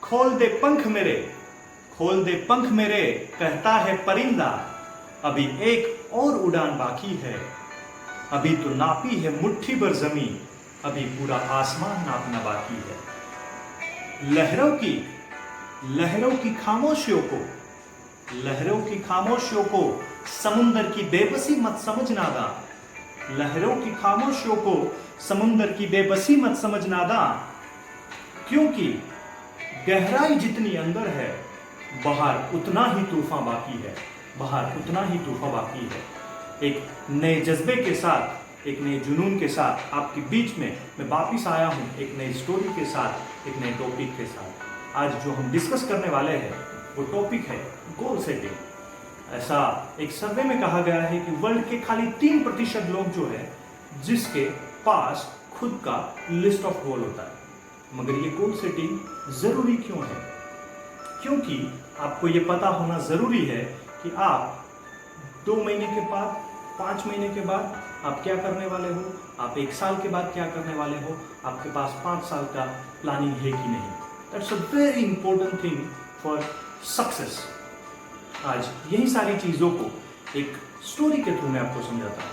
खोल दे पंख मेरे, खोल दे पंख मेरे, कहता है परिंदा, अभी एक और उड़ान बाकी है। अभी तो नापी है मुट्ठी भर जमीन, अभी पूरा आसमान नापना बाकी है। लहरों की खामोशियों को, लहरों की खामोशियों को समुंदर की बेबसी मत समझ नादा। लहरों की खामोशियों को समुंदर की बेबसी मत समझ नादा, क्योंकि गहराई जितनी अंदर है बाहर उतना ही तूफान बाकी है, बाहर उतना ही तूफान बाकी है। एक नए जज्बे के साथ, एक नए जुनून के साथ आपके बीच में मैं वापिस आया हूं, एक नई स्टोरी के साथ, एक नए टॉपिक के साथ। आज जो हम डिस्कस करने वाले हैं वो टॉपिक है गोल सेटिंग। ऐसा एक सर्वे में कहा गया है कि वर्ल्ड के खाली 3% लोग जो है जिसके पास खुद का लिस्ट ऑफ गोल होता है। मगर ये गोल सेटिंग जरूरी क्यों है? क्योंकि आपको ये पता होना जरूरी है कि आप 2 महीने के बाद, 5 महीने के बाद आप क्या करने वाले हो, आप 1 साल के बाद क्या करने वाले हो, आपके पास 5 साल का प्लानिंग है कि नहीं। That's a very important thing for success. आज यही सारी चीजों को एक स्टोरी के थ्रू मैं आपको समझाता हूँ।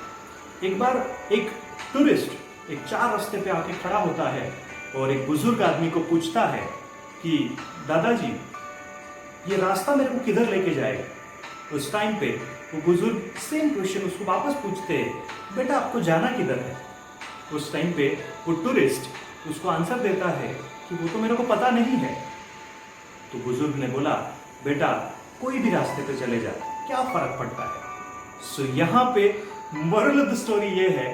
एक बार एक टूरिस्ट एक 4 रास्ते पे आके खड़ा होता है और एक बुजुर्ग आदमी को पूछता है कि दादाजी ये रास्ता मेरे को किधर लेके जाएगा। उस टाइम पे वो बुजुर्ग सेम क्वेश्चन उसको वापस पूछते हैं, बेटा आपको जाना किधर है। उस टाइम पे वो टूरिस्ट उसको आंसर देता है कि वो तो मेरे को पता नहीं है। तो बुजुर्ग ने बोला, बेटा कोई भी रास्ते पे चले जा, क्या फर्क पड़ता है। सो यहाँ पे मोरल ऑफ द स्टोरी ये है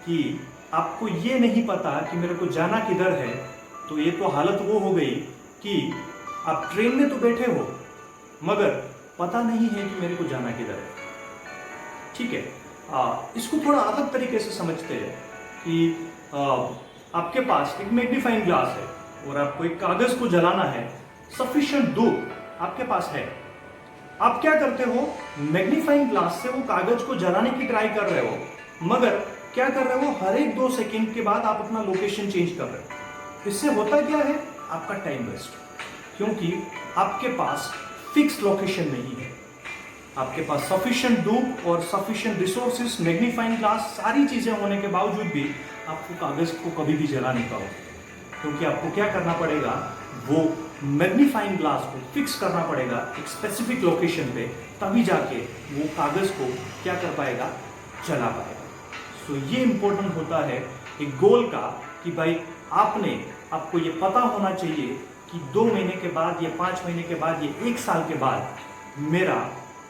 कि आपको ये नहीं पता कि मेरे को जाना किधर है, तो ये तो हालत वो हो गई कि आप ट्रेन में तो बैठे हो मगर पता नहीं है कि मेरे को जाना किधर है। ठीक है, इसको थोड़ा अलग तरीके से समझते हैं कि आपके पास एक मैग्नीफाइंग ग्लास है और आपको एक कागज को जलाना है, सफिशिएंट धूप आपके पास है। आप क्या करते हो, मैग्नीफाइंग ग्लास से वो कागज को जलाने की ट्राई कर रहे हो, मगर क्या कर रहे हो, हर एक 2 सेकेंड के बाद आप अपना लोकेशन चेंज कर रहे हो। इससे होता क्या है, आपका टाइम वेस्ट, क्योंकि आपके पास फिक्स लोकेशन नहीं है। आपके पास सफिशिएंट धूप और सफिशिएंट रिसोर्सेज, मैग्नीफाइंग ग्लास, सारी चीजें होने के बावजूद भी आपको कागज को कभी भी जला नहीं पाओगे, क्योंकि आपको क्या करना पड़ेगा, वो मैग्नीफाइंग ग्लास को फिक्स करना पड़ेगा एक स्पेसिफिक लोकेशन पे, तभी जाके वो कागज को क्या कर पाएगा, जला पाएगा। सो ये इंपॉर्टेंट होता है एक गोल का कि भाई आपको ये पता होना चाहिए कि 2 महीने के बाद या 5 महीने के बाद या 1 साल के बाद मेरा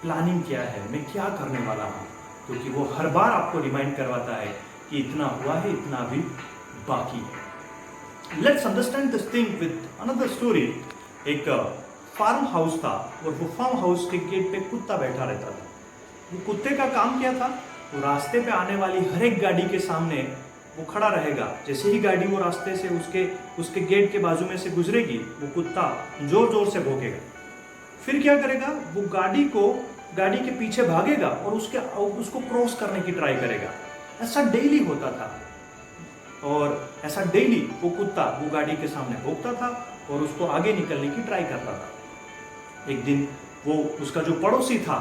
प्लानिंग क्या है, मैं क्या करने वाला हूँ, क्योंकि वो हर बार आपको रिमाइंड करवाता है कि इतना हुआ है, इतना अभी बाकी है। Let's understand this thing with another story. एक फार्म हाउस था और वो फार्म हाउस के गेट पे कुत्ता बैठा रहता था। वो कुत्ते का काम क्या था, वो रास्ते पे आने वाली हर एक गाड़ी के सामने वो खड़ा रहेगा। जैसे ही गाड़ी वो रास्ते से उसके गेट के बाजू में से गुजरेगी, वो कुत्ता जोर जोर से भौंकेगा। फिर क्या करेगा, वो गाड़ी के पीछे भागेगा और उसको क्रॉस करने की ट्राई करेगा। ऐसा डेली होता था और ऐसा डेली वो कुत्ता वो गाड़ी के सामने भौंकता था और उसको आगे निकलने की ट्राई करता था। एक दिन वो उसका जो पड़ोसी था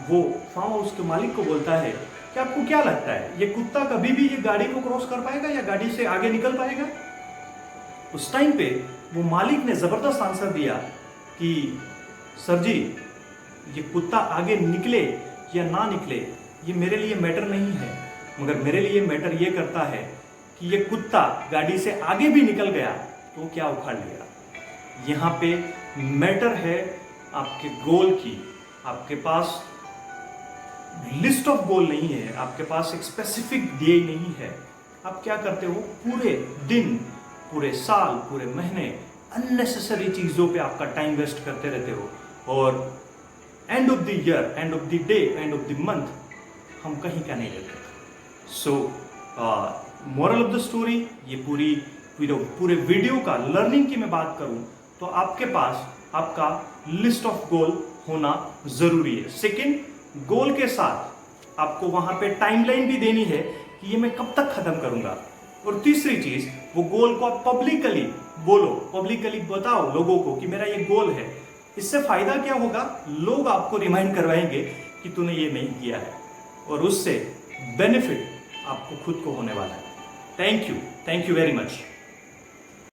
वो फार्म हाउस के मालिक को बोलता है कि आपको क्या लगता है, ये कुत्ता कभी भी ये गाड़ी को क्रॉस कर पाएगा या गाड़ी से आगे निकल पाएगा। उस टाइम पे वो मालिक ने जबरदस्त आंसर दिया कि सर जी, ये कुत्ता आगे निकले या ना निकले ये मेरे लिए मैटर नहीं है, मगर मेरे लिए मैटर ये करता है कि ये कुत्ता गाड़ी से आगे भी निकल गया तो क्या उखाड़ लिया। यहाँ पे मैटर है आपके गोल की। आपके पास लिस्ट ऑफ गोल नहीं है, आपके पास एक स्पेसिफिक ध्येय नहीं है। आप क्या करते हो, पूरे दिन, पूरे साल, पूरे महीने अननेसेसरी चीजों पे आपका टाइम वेस्ट करते रहते हो और end of the year, end of the day, end of the month हम कहीं का नहीं रहते। सो मोरल ऑफ द स्टोरी, ये पूरे वीडियो का लर्निंग की मैं बात करूं तो आपके पास आपका लिस्ट ऑफ गोल होना जरूरी है। सेकेंड, गोल के साथ आपको वहां पे टाइमलाइन भी देनी है कि ये मैं कब तक खत्म करूंगा। और तीसरी चीज, वो गोल को आप पब्लिकली बोलो, पब्लिकली बताओ लोगों को कि मेरा ये गोल है। इससे फायदा क्या होगा, लोग आपको रिमाइंड करवाएंगे कि तूने ये नहीं किया है, और उससे बेनिफिट आपको खुद को होने वाला है। Thank you very much.